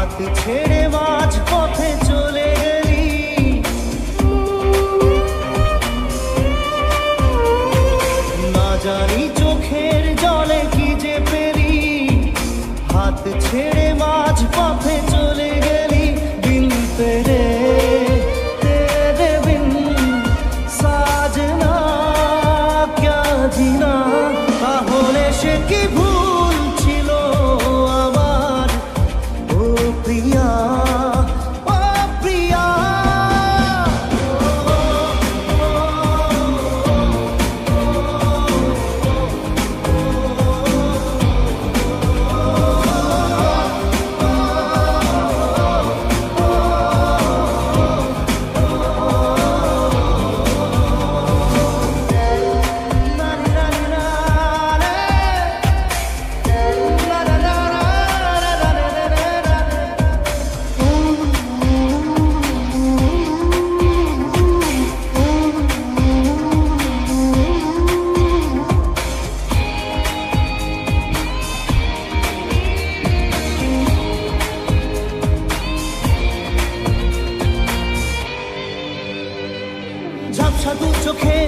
হাত ছেড়ে মাঝ পথে চলে গেলি, না জানি চোখের জলে কি যে পেলি। হাত ছেড়ে মাঝ পথে চলে গেলি, বিন তেরে তেরে বিন সাজনা ক্যা জিনা। তাহলে সে কি ভুল ছিল আমার, ও প্রিয়া ও প্রিয়া। ঝাপসা দু চোখে